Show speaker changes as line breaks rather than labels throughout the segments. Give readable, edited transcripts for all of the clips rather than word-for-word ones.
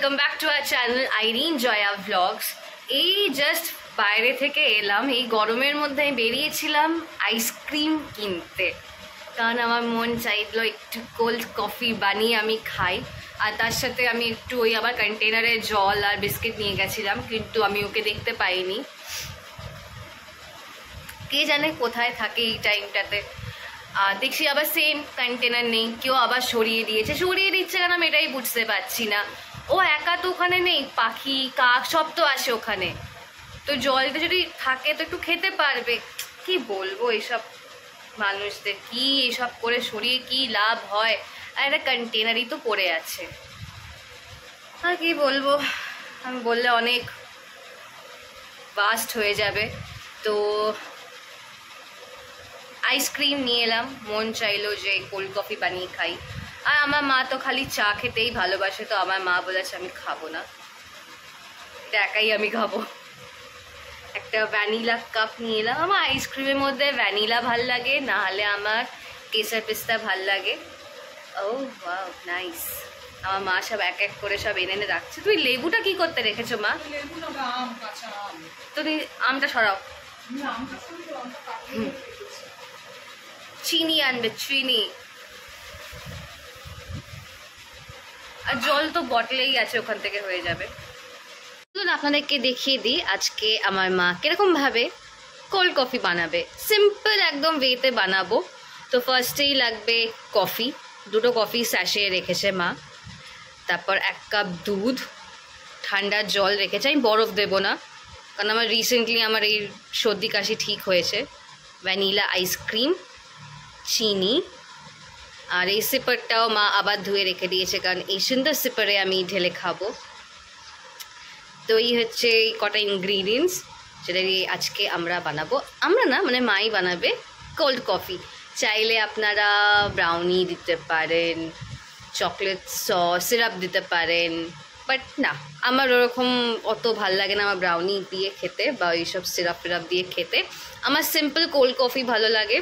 Welcome back to our channel Irin Joya vlogs. এই just বাইরে থেকে এলাম, এই গরমের মধ্যে আমি বেরিয়েছিলাম আইসক্রিম কিনতে, কারণ আমার মন চাইলো একটু কোল্ড কফি বানিয়ে আমি খাই। আর তার সাথে আমি একটু ওই আবার কন্টেনারে জল আর বিস্কিট নিয়ে গেছিলাম, কিন্তু আমি ওকে দেখতে পাইনি। কে জানে কোথায় থাকে এই টাইমটাতে। আর দেখছি আবার সেম কন্টেনার নেই, কেউ আবার সরিয়ে দিচ্ছে কেন আমি এটাই বুঝতে পারছি না। ও একা তো ওখানে নেই, পাখি কাক সব তো আসে ওখানে, তো জলটা যদি থাকে তো একটু খেতে পারবে। কি বলবো এইসব মানুষদের, কি এসব করে সরিয়ে কি লাভ হয়? আর একটা কন্টেনারই তো পড়ে আছে। আর কি বলবো, আমি বললে অনেক ভাস্ট হয়ে যাবে। তো আইসক্রিম নিয়ে এলাম, মন চাইলো যে কোল্ড কফি বানিয়ে খাই। আর আমার মা তো খালি চা খেতেই ভালোবাসে, তো আমার মা বলেছে আমি খাবো না, এটা একাই আমি খাবো। একটা ভ্যানিলা কাপ নিয়ে এলাম। আমার আইসক্রিমের মধ্যে ভ্যানিলা ভাল লাগে, না হলে আমার কেসার পিস্তা ভাল লাগে। ও ওয়াও নাইস। আমার মা সব এক এক করে সব এনে এনে রাখছে। তুমি লেবুটা কি করতে রেখেছো মা? তুমি আমটা সরাও। চিনি আনবে, চিনি আর জল তো বটলেই আছে, ওখান থেকে হয়ে যাবে। আপনাদেরকে দেখিয়ে দিই আজকে আমার মা কিরকম ভাবে কোল্ড কফি বানাবে। সিম্পল একদম ওয়েতে বানাবো। তো ফার্স্টেই লাগবে কফি, দুটো কফি স্যাশে রেখেছে মা। তারপর 1 কাপ দুধ, ঠান্ডা জল রেখেছে, আমি বরফ দেবো না কারণ আমার রিসেন্টলি আমার এই সর্দি কাশি ঠিক হয়েছে। ভ্যানিলা আইসক্রিম, চিনি, আর এই সিপারটাও মা আবার ধুয়ে রেখে দিয়েছে, কারণ এই সুন্দর সিপারে আমি ঢেলে খাবো। তো এই হচ্ছে কটা ইনগ্রিডিয়েন্টস যেটা দিয়ে আজকে আমরা বানাবো। আমরা না, মানে মাই বানাবে কোল্ড কফি। চাইলে আপনারা ব্রাউনি দিতে পারেন, চকলেট সিরাপ দিতে পারেন, বাট না, আমার ওরকম অত ভাল লাগে না আমার ব্রাউনি দিয়ে খেতে বা এইসব সিরাপ ফিরাপ দিয়ে খেতে। আমার সিম্পল কোল্ড কফি ভালো লাগে।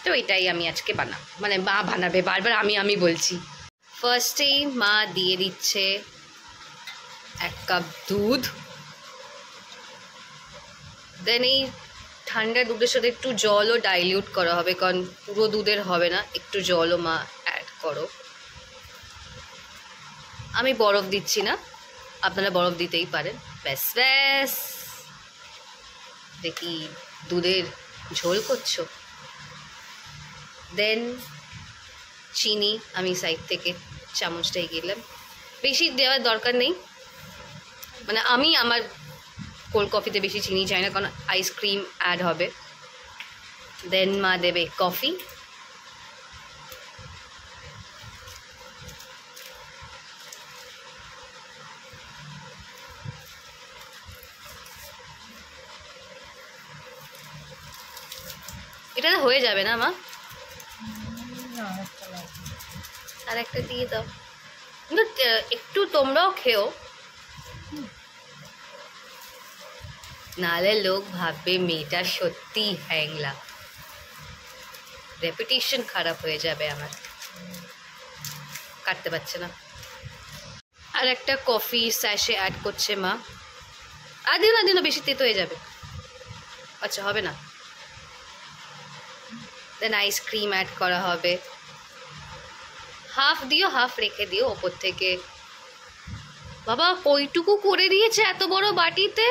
তো এটাই আমি আজকে মানে মা বানাবে, বারবার আমি বলছি। ফার্স্টেই মা দিয়ে দিচ্ছে 1 কাপ দুধ। দেন এই ঠান্ডা দুধের সাথে একটু জলও ডাইলিউট করা হবে, কারণ পুরো দুধের হবে না, একটু জলও মা অ্যাড করো। আমি বরফ দিচ্ছি না, আপনারা বরফ দিতেই পারেন। ব্যাস ব্যাস, দেখি দুধের ঝোল করছো। দেন চিনি আমি সাইড থেকে চামচটাই গেলাম, বেশি দেওয়ার দরকার নেই, মানে আমি আমার কোল্ড কফিতে বেশি চিনি চাই না, কারণ আইসক্রিম অ্যাড হবে। দেন মা দেবে কফি, এটা হয়ে যাবে না মা? আর একটা দিয়ে দাও, কিন্তু একটু তোমরাও খেও, নাহলে লোক ভাববে মেয়েটা সত্যি হ্যাংলা, রেপুটেশন খারাপ হয়ে যাবে আমার। কাটতে পারছে না। আর একটা কফি স্যাশে অ্যাড করছে মা। আর দিও না, বেশি তেতো হয়ে যাবে। আচ্ছা হবে না। দেন আইসক্রিম অ্যাড করা হবে, হাফ দিও, হাফ রেখে দিও ওপর থেকে। বাবা কইটুকু করে দিয়েছে এত বড় বাটিতে।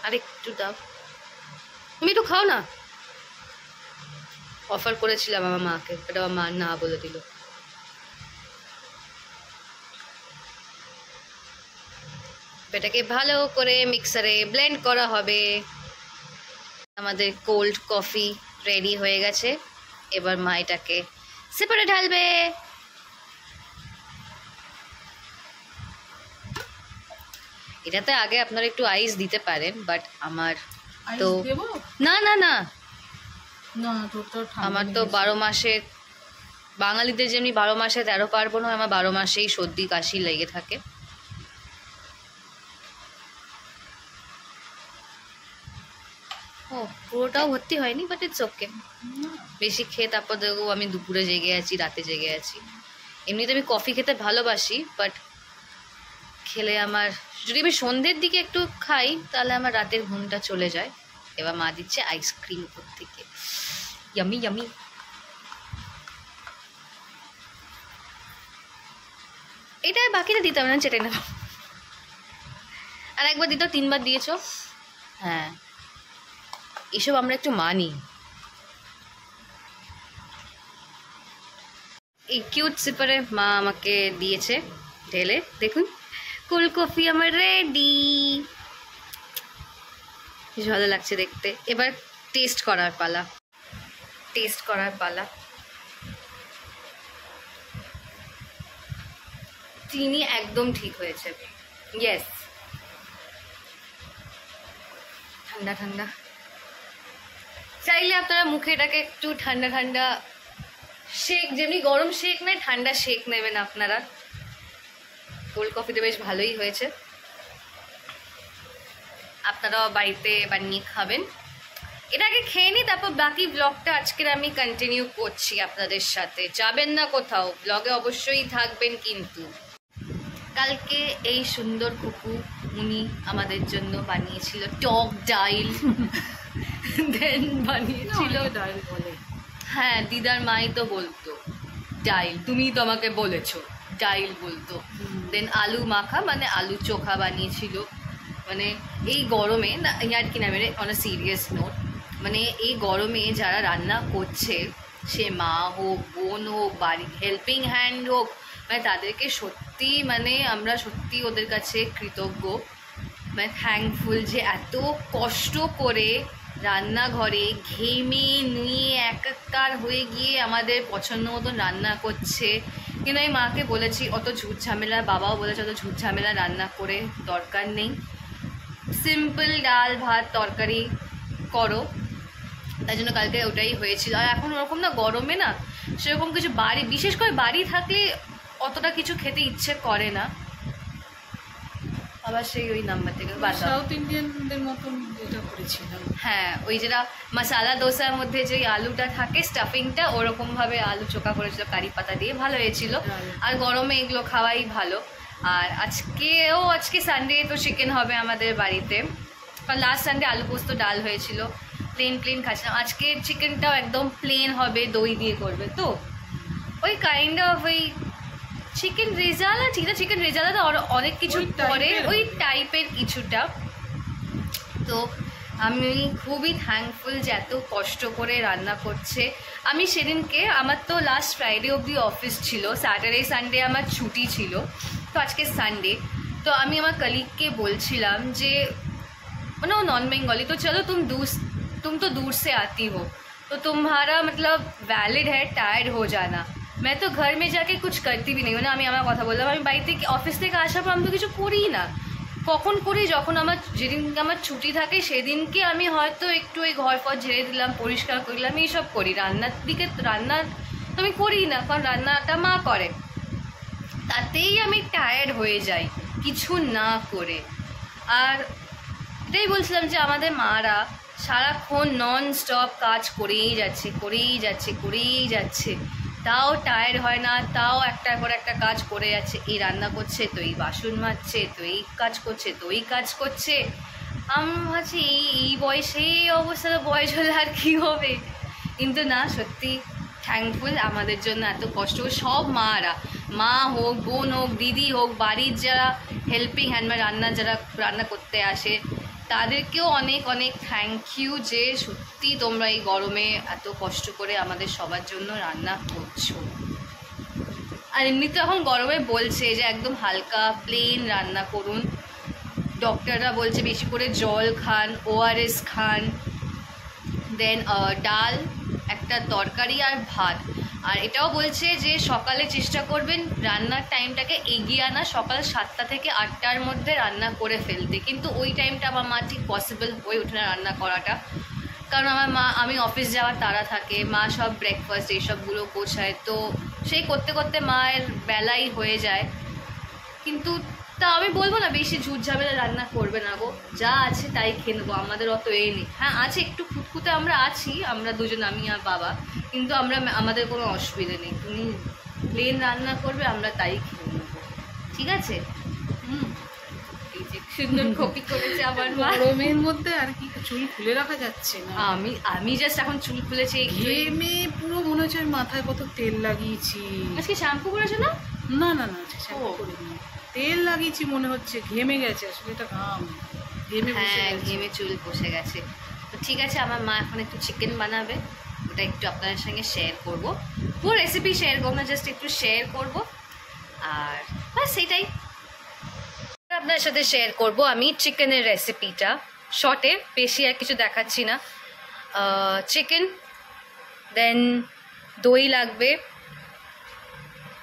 আর একটু দাও, তুমি একটু খাও না। অফার করেছিলাম আমার মাকে, এটা আমার মা না বলে দিল। এটাকে ভালো করে মিক্সারে ব্লেন্ড করা হবে। আমাদের কোল্ড কফি রেডি হয়ে গেছে। এবার মা এটাকে সিপারে ঢালবে। এটাতে আগে আপনারা একটু আইস দিতে পারেন, বাট আমার তো না না না আমার তো 12 মাসে, বাঙালিদের যেমনি 12 মাসে 13 পার্বণ হয়, আমার 12 মাসেই সর্দি কাশি লেগে থাকে। ও পুরোটাও ভর্তি হয়নি, বাট ইটস ওকে। বেশি খেয়ে তারপর দেখো আমি দুপুরে জেগে আছি, রাতে জেগে আছি। এমনিতে আমি কফি খেতে ভালোবাসি, বাট খেলে আমার, যদি আমি সন্ধ্যের দিকে একটু খাই তাহলে আমার রাতের ঘুমটা চলে যায়। এবার মা দিচ্ছে আইসক্রিম উপর থেকে, ইয়ামি ইয়ামি। এটা বাকিটা দিতে হবে না, চেটে নেব। আর একবার দিত, 3বার দিয়েছো। হ্যাঁ, এসব আমরা একটু মানি। এই কিউট সিপারে মা আমাকে দিয়েছে ঢেলে। দেখুন কোল্ড কফি আমার রেডি, বেশ ভালো লাগছে দেখতে। এবার টেস্ট করার পালা, টেস্ট করার পালা। চিনি একদম ঠিক হয়েছে, ইয়েস। ঠান্ডা ঠান্ডা, চাইলে আপনারা মুখে এটাকে একটু ঠান্ডা ঠান্ডা শেক, যেমনি গরম শেক নেয় ঠান্ডা শেক নেবেন আপনারা। কোল্ড কফিতে বেশ ভালোই হয়েছে, আপনারাও বাড়িতে বানিয়ে খাবেন। এটাকে খেয়ে নিই, তারপর বাকি ব্লগটা আজকের আমি কন্টিনিউ করছি আপনাদের সাথে। যাবেন না কোথাও, ব্লগে অবশ্যই থাকবেন। কিন্তু কালকে এই সুন্দর কুকু উনি আমাদের জন্য বানিয়েছিল টক ডাইল। দেন বানিয়েছিল
ডাল বলে,
হ্যাঁ দিদার মাই তো বলতো ডাইল, তুমি তো আমাকে বলেছো ডাইল বলতো। দেন আলু মাখা মানে আলু চোখা বানিয়েছিল। মানে এই গরমে না, আর কি না, মেরে অন আ সিরিয়াস নোট, মানে এই গরমে যারা রান্না করছে, সে মা হোক, বোন হোক, বাড়ির হেল্পিং হ্যান্ড হোক, মানে তাদেরকে সত্যি, মানে আমরা সত্যি ওদের কাছে কৃতজ্ঞ, মানে থ্যাঙ্কফুল যে এত কষ্ট করে রান্নাঘরে ঘেমে নুয়ে একাকার হয়ে গিয়ে আমাদের পছন্দ মতন রান্না করছে। কিন্তু আমি মাকে বলেছি অত ঝুট ঝামেলা, বাবাও বলেছে অত ঝুট ঝামেলা রান্না করে দরকার নেই, সিম্পল ডাল ভাত তরকারি করো। তাই জন্য কালকে ওটাই হয়েছিল। আর এখন ওরকম না, গরমে না সেরকম কিছু বাড়ি, বিশেষ করে বাড়ি থাকলে অতটা কিছু খেতে ইচ্ছে করে না। আবার সেই ওই নাম্বার থেকে
সাউথ ইন্ডিয়ানদের মতন যেটা করেছিলাম,
হ্যাঁ ওই যেটা মশালা দোসার মধ্যে যে আলুটা থাকে স্টাফিংটা, ওরকমভাবে আলু চোখা করেছিল কারি পাতা দিয়ে, ভালো হয়েছিল। আর গরমে এগুলো খাওয়াই ভালো। আর আজকে সানডে তো চিকেন হবে আমাদের বাড়িতে, কারণ লাস্ট সানডে আলু পোস্ত ডাল হয়েছিল, প্লেন খাচ্ছিলাম। আজকে চিকেনটাও একদম প্লেন হবে, দই দিয়ে করবে, তো ওই কাইন্ড অফ ওই চিকেন রেজালা, ঠিক আছে চিকেন রেজালা তো অনেক কিছু পরে, ওই টাইপের কিছুটা। তো আমি খুবই থ্যাঙ্কফুল যে এত কষ্ট করে রান্না করছে। আমি সেদিনকে, আমার তো লাস্ট ফ্রাইডে অবধি অফিস ছিল, স্যাটারডে সানডে আমার ছুটি ছিল, তো আজকে সানডে। তো আমি আমার কলিগকে বলছিলাম যে মানে ও नॉन बंगाली, तो चलो तुम तो दूर से आती हो, तो तुम्हारा मतलब वैलिड है टायर्ड हो जाना। मैं तो घर में जाके कुछ करती भी नहीं, মানে আমি আমার কথা বললাম, আমি বাড়ি থেকে অফিস থেকে আসার পর আমি তো কিছু করি না। কখন করি, যখন আমার যেদিনকে আমার ছুটি থাকে সেদিনকে আমি হয়তো একটু ওই ঘর ফর ঝেড়ে দিলাম, পরিষ্কার করলাম, এইসব করি। রান্নার দিকে রান্না তো আমি করি না, কারণ রান্নাটা মা করে, তাতেই আমি টায়ার্ড হয়ে যাই কিছু না করে। আর এটাই বলছিলাম যে আমাদের মারা সারাক্ষণ নন স্টপ কাজ করেই যাচ্ছে, তাও টায়ার্ড হয় না, তাও একটার পর একটা কাজ করে যাচ্ছে। এই রান্না করছে, তো এই বাসন মাজছে, তো এই কাজ করছে, তো এই কাজ করছে। আমি ভাবছি এই বয়সে এই অবস্থা, বয়স হলে আর কী হবে। কিন্তু না, সত্যি থ্যাঙ্কফুল আমাদের জন্য এত কষ্ট সব মারা, মা হোক, বোন হোক, দিদি হোক, বাড়ির যারা হেল্পিং হ্যান্ড যারা রান্না করতে আসে, তাদেরকেও অনেক অনেক থ্যাংক ইউ যে সত্যি তোমরা এই গরমে এত কষ্ট করে আমাদের সবার জন্য রান্না করছো। আর এমনিতে এখন গরমে বলছে যে একদম হালকা প্লেন রান্না করুন, ডক্টররা বলছে বেশি করে জল খান, ORS খান, দেন ডাল, একটা তরকারি আর ভাত। আর এটাও বলছে যে সকালে চেষ্টা করবেন রান্নার টাইমটাকে এগিয়ে আনা, সকাল 7টা থেকে 8টার মধ্যে রান্না করে ফেলতে। কিন্তু ওই টাইমটা আমার মা ঠিক পসিবল হয়ে ওঠে না রান্না করাটা, কারণ আমি অফিস যাওয়ার তাড়া থাকে, মা সব ব্রেকফাস্ট এইসবগুলো গোছায়, তো সেই করতে করতে মায়ের বেলাই হয়ে যায়। কিন্তু তা আমি বলবো না বেশি ঝুট ঝামেলা রান্না করবে না গো, যা আছে তাই খেয়ে নেবো, আমাদের অত এ নেই। হ্যাঁ আছে একটু খুঁতখুঁতে আমরা আছি, আমরা দুজন, আমি আর বাবা, কিন্তু আমাদের কোনো অসুবিধা নেই। তুমি প্লেন রান্না করবে, আমরা তাই খেয়ে নেবো, ঠিক আছে? হুম, এই যে সুন্দর কপি করেছে আমার মা।
গরমের মধ্যে আর কি চুল খুলে রাখা যাচ্ছে না।
আমি জাস্ট এখন চুল খুলেছি,
ঘেমে পুরো মনে হচ্ছে আমি মাথায় কত তেল লাগিয়েছি।
আজকে শ্যাম্পু করেছো না?
না না না, শ্যাম্পু করিনি, তেল লাগিয়েছি মনে হচ্ছে, ঘেমে গেছে আসলে, এটা ঘাম ঘেমে বসে
হ্যাঁ,
গেছে।
ঘেমে চুল বসে গেছে। তো ঠিক আছে, আমার মা এখন একটু চিকেন বানাবে, ওটা একটু আপনাদের সঙ্গে শেয়ার করব। পুরো রেসিপি শেয়ার করবো না, জাস্ট একটু শেয়ার করব। আর বাস সেটাই আপনার সাথে শেয়ার করব আমি চিকেনের রেসিপিটা শর্টে, বেশি আর কিছু দেখাচ্ছি না। চিকেন, দেন দই লাগবে,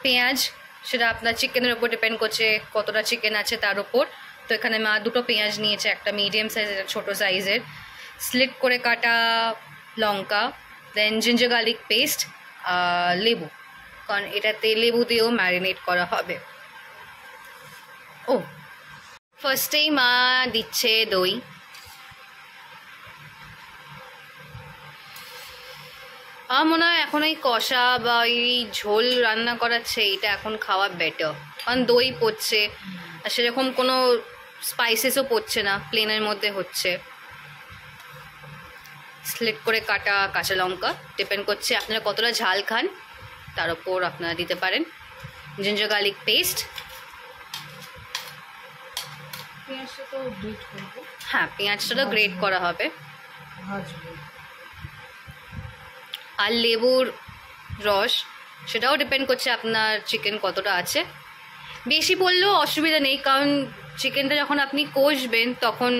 পেঁয়াজ, সেটা আপনার চিকেনের উপর ডিপেন্ড করছে কতটা চিকেন আছে তার উপর। তো এখানে মা দুটো পেঁয়াজ নিয়েছে, একটা মিডিয়াম সাইজের, ছোটো সাইজের, স্লিট করে কাটা লঙ্কা, দেন জিঞ্জার গার্লিক পেস্ট, লেবু, কারণ এটাতে লেবু দিয়েও ম্যারিনেট করা হবে। ও ফার্স্টেই মা দিচ্ছে দই। আমার মনে হয় এখন এই কষা বা এই ঝোল রান্না করাচ্ছে এইটা এখন খাওয়া বেটার, কারণ দই পড়ছে আর সেরকম কোনো স্পাইসেসও পড়ছে না, প্লেনের মধ্যে হচ্ছে। স্লিট করে কাটা কাঁচা লঙ্কা, ডিপেন্ড করছে আপনারা কতটা ঝাল খান তার উপর আপনারা দিতে পারেন। জিঞ্জার গার্লিক পেস্ট,
পেঁয়াজটা তো গ্রেট করবো,
হ্যাঁ পেঁয়াজটা তো গ্রেট করা হবে,
ভাজবো।
আর লেবুর রস, সেটাও ডিপেন্ড করছে আপনার চিকেন কতটা আছে। বেশি পড়লেও অসুবিধা নেই, কারণ চিকেনটা যখন আপনি কষবেন তখন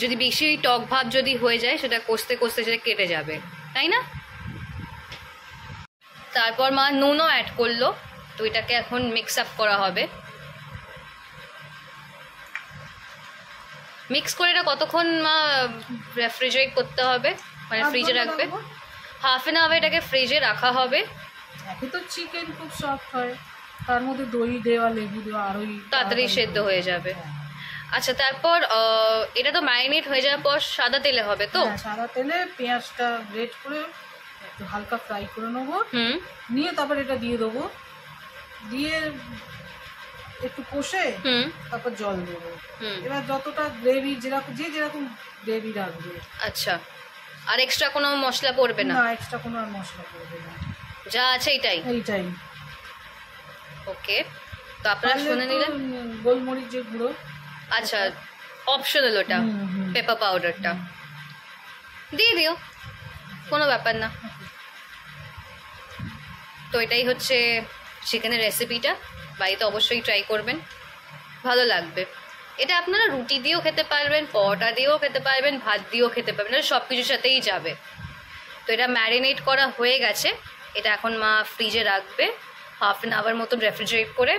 যদি বেশি টক ভাব যদি হয়ে যায় সেটা কষতে কষতে সেটা কেটে যাবে, তাই না? তারপর মা নুনও অ্যাড করলো, তো এটাকে এখন মিক্স আপ করা হবে। মিক্স করে এটা কতক্ষণ মা রেফ্রিজারেট করতে হবে, মানে ফ্রিজে রাখবে? হাফ অ্যান আওয়ার এটাকে ফ্রিজে রাখা হবে।
একে তো চিকেন খুব সফট হয়, তার মধ্যে দই দেওয়া, লেবু দেওয়া, আরোই
তাড়াতাড়ি সেদ্ধ হয়ে যাবে। আচ্ছা, তারপর এটা তো ম্যারিনেট হয়ে যাওয়ার পর সাদা তেলে হবে তো?
সাদা তেলে পেঁয়াজটা গ্রেট করে একটু হালকা ফ্রাই করে নেবো, নিয়ে তারপর এটা দিয়ে দেবো, দিয়ে একটু কষে তারপর জল দেবো। এবার যতটা গ্রেভি যেরকম গ্রেভি রাখবে।
আচ্ছা, আর এক্সট্রা কোনো মশলা পড়বে না?
না, এক্সট্রা কোনো আর মশলা পড়বে না,
যা আছে এইটাই। ওকে, তো আপনারা শুনে নিলেন।
গোলমরিচ যে গুঁড়ো,
আচ্ছা অপশনাল, ওটা পেপার পাউডারটা দিয়ে দিও, কোনো ব্যাপার না। তো এটাই হচ্ছে চিকেনের রেসিপিটা, বাড়িতে অবশ্যই ট্রাই করবেন, ভালো লাগবে। এটা আপনারা রুটি দিয়েও খেতে পারবেন, পরোটা দিয়েও খেতে পারবেন, ভাত দিয়েও খেতে পারবেন, এটা সব কিছুর সাথেই যাবে। তো এটা ম্যারিনেট করা হয়ে গেছে, এটা এখন মা ফ্রিজে রাখবে হাফ অ্যান আওয়ার মতন রেফ্রিজারেট করে,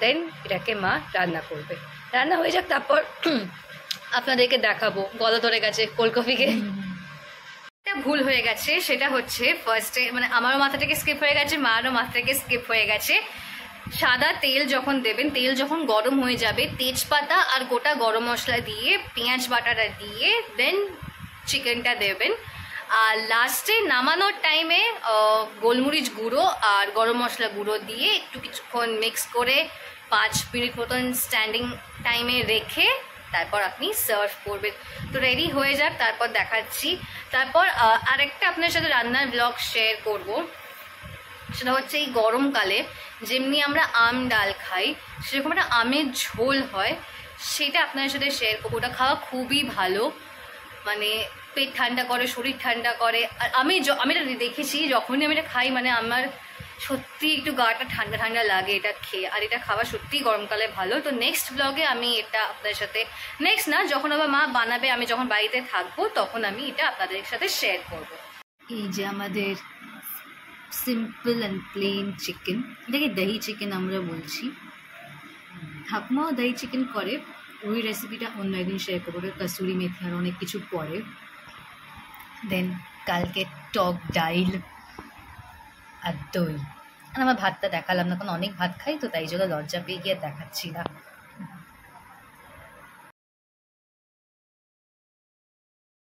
দেন এটাকে মা রান্না করবে। রান্না হয়ে যাক তারপর আপনাদেরকে দেখাবো। গলা ধরে গেছে কোল্ড কফিকে। একটা ভুল হয়ে গেছে, সেটা হচ্ছে ফার্স্টে মানে আমারও মাথা থেকে স্কিপ হয়ে গেছে, মারও মাথা থেকে স্কিপ হয়ে গেছে। সাদা তেল যখন দেবেন, তেল যখন গরম হয়ে যাবে, তেজপাতা আর গোটা গরম মশলা দিয়ে পেঁয়াজ বাটাটা দিয়ে দেন চিকেনটা দেবেন। আর লাস্টে নামানোর টাইমে গোলমরিচ গুঁড়ো আর গরম মশলা গুঁড়ো দিয়ে একটু কিছুক্ষণ মিক্স করে 5 মিনিট মতন স্ট্যান্ডিং টাইমে রেখে তারপর আপনি সার্ভ করবেন। তো রেডি হয়ে যাক, তারপর দেখাচ্ছি। তারপর আরেকটা আপনার সাথে রান্নার ব্লগ শেয়ার করব, সেটা হচ্ছে এই গরমকালে যেমনি আমরা আম ডাল খাই সেরকম একটা আমের ঝোল হয়, সেটা আপনার সাথে শেয়ার করবো। ওটা খাওয়া খুবই ভালো, মানে পেট ঠান্ডা করে, শরীর ঠান্ডা করে। আর আমি এটা দেখেছি, যখনই আমি এটা খাই মানে আমার সত্যি একটু গাটা ঠান্ডা ঠান্ডা লাগে এটা খেয়ে, আর এটা খাওয়া সত্যিই গরমকালে ভালো। তো নেক্সট ব্লগে আমি এটা আপনাদের সাথে, নেক্সট না, যখন আবার মা বানাবে, আমি যখন বাড়িতে থাকবো তখন আমি এটা আপনাদের সাথে শেয়ার করব। এই যে আমাদের সিম্পল অ্যান্ড প্লেন চিকেন, এটাকে দহি চিকেন আমরা বলছি। ঠাকুমাও দহি চিকেন করে, ওই রেসিপিটা অন্য একদিন শেয়ার করবো। কসুরি মেথি আর অনেক কিছু পরে। দেন কালকে টক ডাইল আর দই, আর আমার ভাতটা দেখালাম না, কারণ অনেক ভাত খাই তো, তাই জন্য লজ্জা পেয়ে গিয়ে দেখাচ্ছি না।